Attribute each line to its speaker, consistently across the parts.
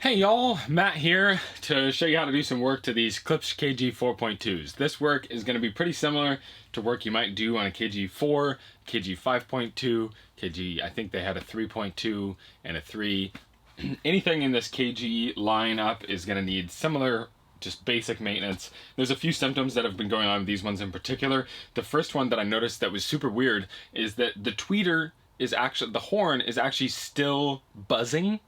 Speaker 1: Hey y'all, Matt here to show you how to do some work to these Klipsch KG 4.2s. This work is going to be pretty similar to work you might do on a KG 4, KG 5.2, KG, I think they had a 3.2 and a 3. Anything in this KG lineup is going to need similar, just basic maintenance. There's a few symptoms that have been going on with these ones in particular. The first one that I noticed that was super weird is that the tweeter is actually, the horn is actually still buzzing,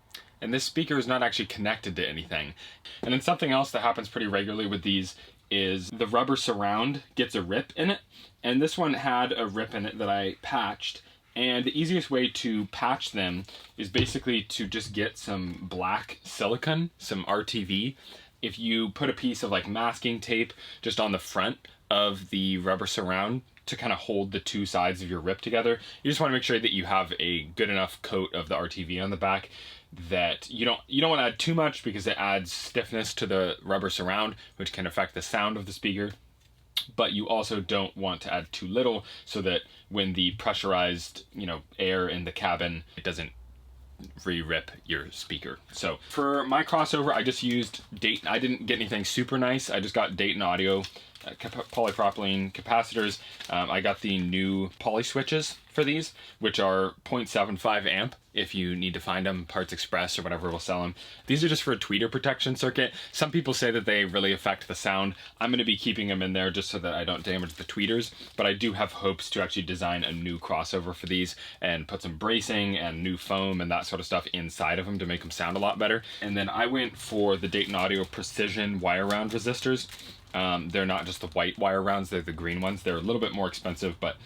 Speaker 1: and this speaker is not actually connected to anything. And then something else that happens pretty regularly with these is the rubber surround gets a rip in it, and this one had a rip in it that I patched. And the easiest way to patch them is basically to just get some black silicone, some RTV. If you put a piece of like masking tape just on the front of the rubber surround to kind of hold the two sides of your rip together, you just want to make sure that you have a good enough coat of the RTV on the back that you don't want to add too much, because it adds stiffness to the rubber surround, which can affect the sound of the speaker. But you also don't want to add too little, so that when the pressurized, air in the cabin, it doesn't re-rip your speaker. So for my crossover, I just used Dayton. I didn't get anything super nice. I just got Dayton Audio polypropylene capacitors. I got the new poly switches for these, which are 0.75 amp. If you need to find them, Parts Express or whatever will sell them. These are just for a tweeter protection circuit. Some people say that they really affect the sound. I'm going to be keeping them in there just so that I don't damage the tweeters, but I do have hopes to actually design a new crossover for these and put some bracing and new foam and that sort of stuff inside of them to make them sound a lot better. And then I went for the Dayton Audio precision wire round resistors. They're not just the white wire rounds, they're the green ones. They're a little bit more expensive, but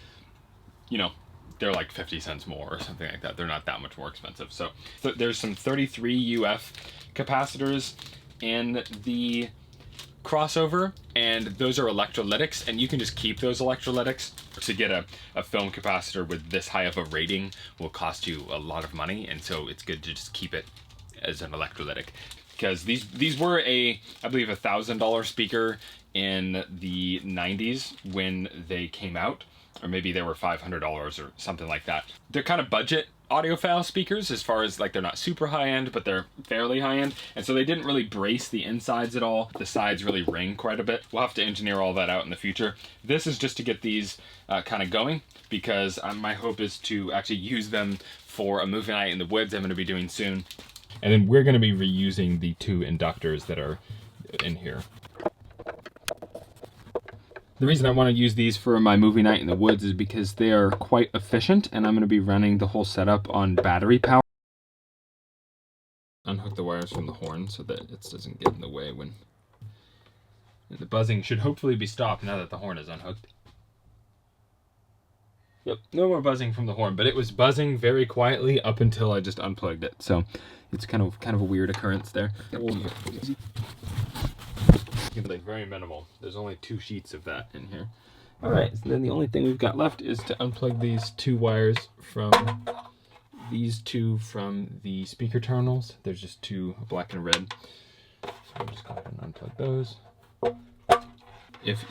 Speaker 1: they're like 50 cents more or something like that. They're not that much more expensive. So there's some 33 UF capacitors in the crossover, and those are electrolytics, and you can just keep those electrolytics. To get a film capacitor with this high of a rating will cost you a lot of money, and so it's good to just keep it as an electrolytic. Because these were I believe $1,000 speaker in the 90s when they came out, or maybe they were $500 or something like that. They're kind of budget audiophile speakers, as far as like they're not super high end, but they're fairly high end, and so they didn't really brace the insides at all. The sides really ring quite a bit. We'll have to engineer all that out in the future. This is just to get these kind of going, because my hope is to actually use them for a movie night in the woods I'm going to be doing soon. And then we're going to be reusing the two inductors that are in here. The reason I want to use these for my movie night in the woods is because they are quite efficient, and I'm going to be running the whole setup on battery power. Unhook the wires from the horn so that it doesn't get in the way when the buzzing should hopefully be stopped now that the horn is unhooked. Yep, no more buzzing from the horn, but it was buzzing very quietly up until I just unplugged it. So it's kind of a weird occurrence there. Like very minimal. There's only 2 sheets of that in here. All right, so then the only thing we've got left is to unplug these 2 wires from the speaker terminals. There's just 2, black and red. So I'm just going to unplug those. If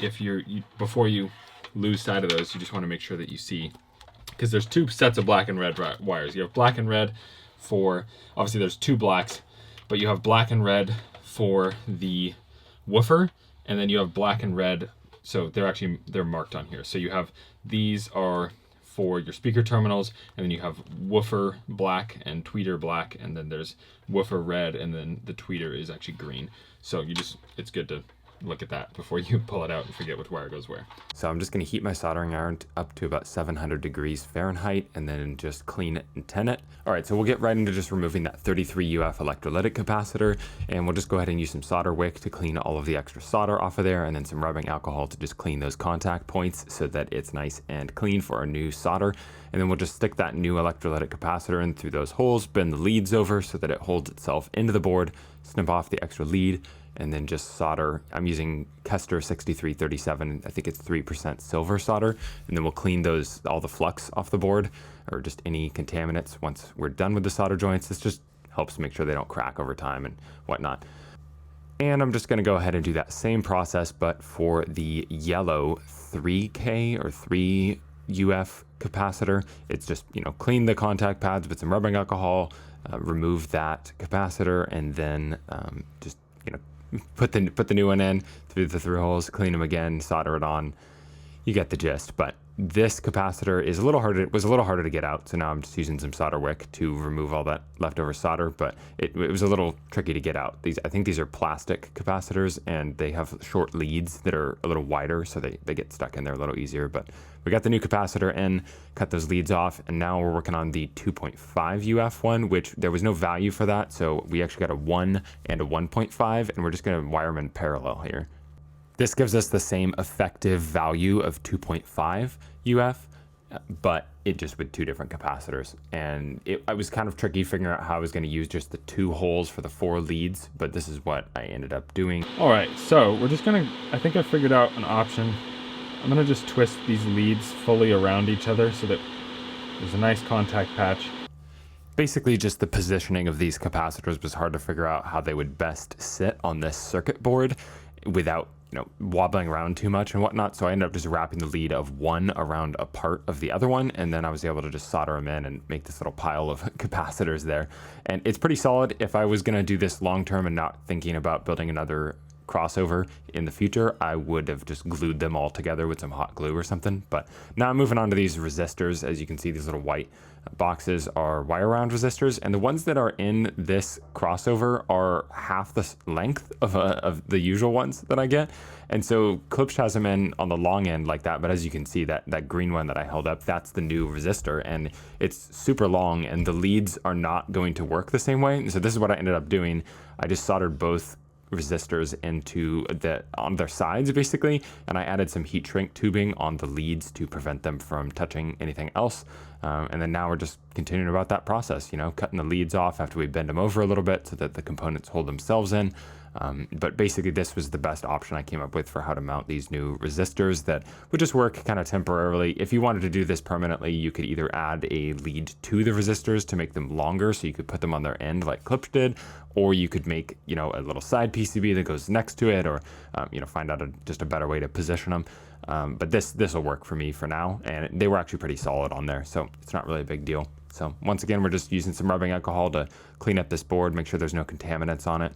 Speaker 1: before you lose sight of those, you just want to make sure that you see, because there's 2 sets of black and red wires. You have black and red for, obviously there's 2 blacks, but you have black and red for the woofer, and then you have black and red, so they're marked on here. So you have, these are for your speaker terminals, and then you have woofer black and tweeter black, and then there's woofer red, and then the tweeter is actually green. So it's good to look at that before you pull it out and forget which wire goes where. So I'm just going to heat my soldering iron up to about 700 degrees Fahrenheit, and then just clean it and tin it. All right, so we'll get right into just removing that 33 UF electrolytic capacitor, and we'll just go ahead and use some solder wick to clean all of the extra solder off of there, and then some rubbing alcohol to just clean those contact points so that it's nice and clean for our new solder. And then we'll just stick that new electrolytic capacitor in through those holes, bend the leads over so that it holds itself into the board, snip off the extra lead, and then just solder. I'm using Kester 6337, I think it's 3% silver solder, and then we'll clean all the flux off the board, or just any contaminants once we're done with the solder joints. This just helps make sure they don't crack over time and whatnot. And I'm just gonna go ahead and do that same process, but for the yellow 3K or 3 UF capacitor. It's just, clean the contact pads with some rubbing alcohol,
Speaker 2: remove that capacitor, and then just put the new one in through the through holes, clean them again, solder it on. You get the gist. But this capacitor is was a little harder to get out, so now I'm just using some solder wick to remove all that leftover solder, but it was a little tricky to get out. I think these are plastic capacitors, and they have short leads that are a little wider, so they get stuck in there a little easier. But we got the new capacitor in, cut those leads off, and now we're working on the 2.5 UF one, which there was no value for that, so we actually got a 1 and a 1.5, and we're just going to wire them in parallel here. This gives us the same effective value of 2.5 UF, but it just with two different capacitors. And it was kind of tricky figuring out how I was going to use just the 2 holes for the 4 leads, but this is what I ended up doing.
Speaker 1: All right, so we're just gonna, I think I figured out an option. I'm gonna just twist these leads fully around each other so that there's a nice contact patch.
Speaker 2: Basically, just the positioning of these capacitors was hard to figure out how they would best sit on this circuit board without wobbling around too much and whatnot. So I ended up just wrapping the lead of one around a part of the other one, and then I was able to just solder them in and make this little pile of capacitors there. And it's pretty solid. If I was going to do this long term and not thinking about building another crossover in the future, I would have just glued them all together with some hot glue or something. But now I'm moving on to these resistors. As you can see, these little white boxes are wire wound resistors, and the ones that are in this crossover are half the length of the usual ones that I get. And so Klipsch has them in on the long end like that, but as you can see, that green one that I held up, that's the new resistor, and it's super long, and the leads are not going to work the same way. And so this is what I ended up doing. I just soldered both resistors on their sides basically, and I added some heat shrink tubing on the leads to prevent them from touching anything else. And then now we're just continuing about that process, cutting the leads off after we bend them over a little bit so that the components hold themselves in. But basically this was the best option I came up with for how to mount these new resistors that would just work kind of temporarily. If you wanted to do this permanently, you could either add a lead to the resistors to make them longer so you could put them on their end like Klipsch did, or you could make, a little side PCB that goes next to it, or, find out just a better way to position them. But this will work for me for now, and they were actually pretty solid on there, so it's not really a big deal. So once again, we're just using some rubbing alcohol to clean up this board, make sure there's no contaminants on it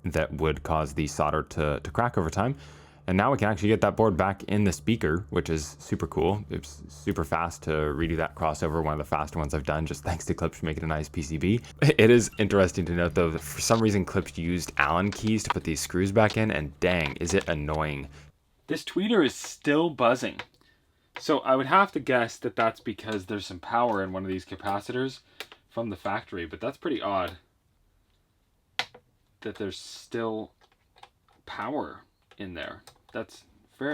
Speaker 2: that would cause the solder to crack over time. And now we can actually get that board back in the speaker, which is super cool. It's super fast to redo that crossover, one of the faster ones I've done, just thanks to Klipsch making a nice PCB. It is interesting to note though that for some reason Klipsch used Allen keys to put these screws back in, and dang, is it annoying.
Speaker 1: This tweeter is still buzzing. So I would have to guess that that's because there's some power in one of these capacitors from the factory, but that's pretty odd that there's still power in there. That's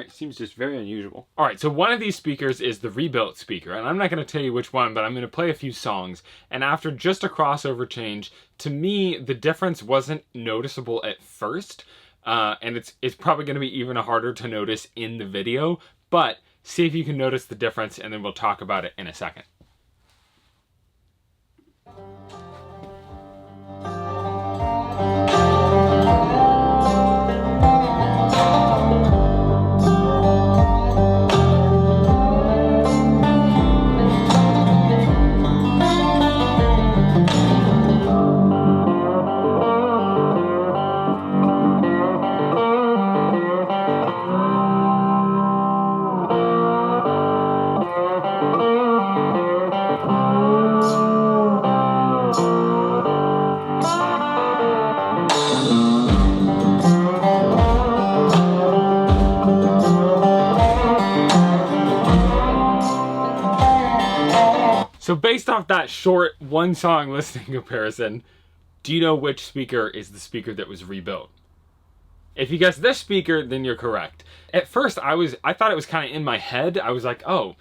Speaker 1: seems just very unusual. All right, so one of these speakers is the rebuilt speaker, and I'm not going to tell you which one, but I'm going to play a few songs. And after just a crossover change, to me, the difference wasn't noticeable at first, and it's probably going to be even harder to notice in the video, but see if you can notice the difference, and then we'll talk about it in a second. So based off that short one song listening comparison, do you know which speaker is the speaker that was rebuilt? If you guess this speaker, then you're correct. At first I thought it was kind of in my head. I was like, oh,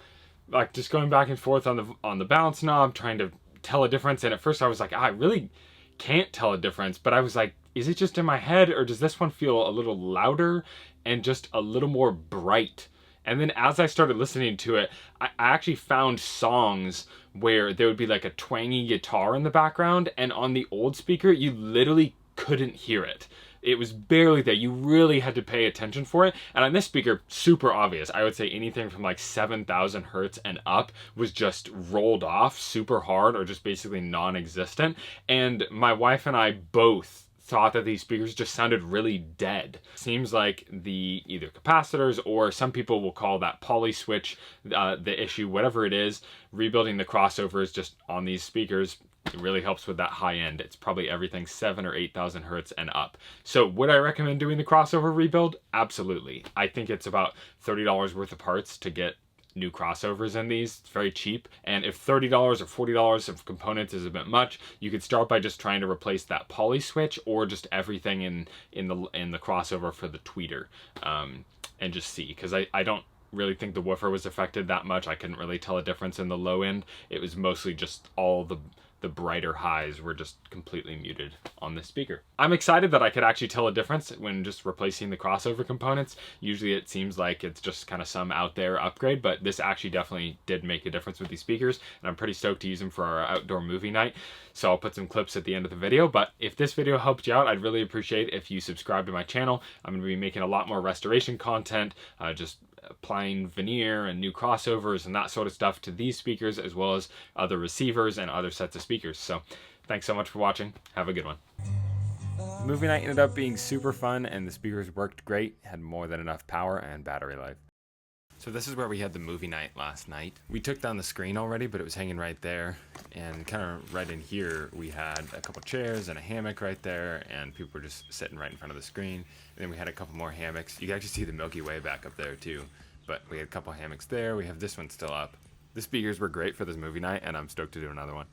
Speaker 1: like just going back and forth on the balance knob, trying to tell a difference. And at first I was like, I really can't tell a difference, but I was like, is it just in my head, or does this one feel a little louder and just a little more bright? And then as I started listening to it, I actually found songs where there would be like a twangy guitar in the background, and on the old speaker, you literally couldn't hear it. it was barely there. You really had to pay attention for it. And on this speaker, super obvious. I would say anything from like 7,000 hertz and up was just rolled off super hard or just basically non-existent. And my wife and I both thought that these speakers just sounded really dead. Seems like the either capacitors, or some people will call that poly switch the issue, whatever it is. Rebuilding the crossovers just on these speakers, it really helps with that high end. It's probably everything 7 or 8,000 hertz and up. So would I recommend doing the crossover rebuild? Absolutely. I think it's about $30 worth of parts to get new crossovers in these. It's very cheap. And if $30 or $40 of components is a bit much, you could start by just trying to replace that poly switch or just everything in the crossover for the tweeter, and just see, because I don't really think the woofer was affected that much. I couldn't really tell a difference in the low end. It was mostly just all the brighter highs were just completely muted on this speaker. I'm excited that I could actually tell a difference when just replacing the crossover components. Usually it seems like it's just kind of some out there upgrade, but this actually definitely did make a difference with these speakers, and I'm pretty stoked to use them for our outdoor movie night. So I'll put some clips at the end of the video, but if this video helped you out, I'd really appreciate if you subscribe to my channel. I'm going to be making a lot more restoration content, just applying veneer and new crossovers and that sort of stuff to these speakers, as well as other receivers and other sets of speakers. So thanks so much for watching. Have a good one. The movie night ended up being super fun, and the speakers worked great, had more than enough power and battery life. So this is where we had the movie night last night. We took down the screen already, but it was hanging right there. And kind of right in here, we had a couple chairs and a hammock right there, and people were just sitting right in front of the screen. And then we had a couple more hammocks. You can actually see the Milky Way back up there too. But we had a couple hammocks there. We have this one still up. The speakers were great for this movie night, and I'm stoked to do another one.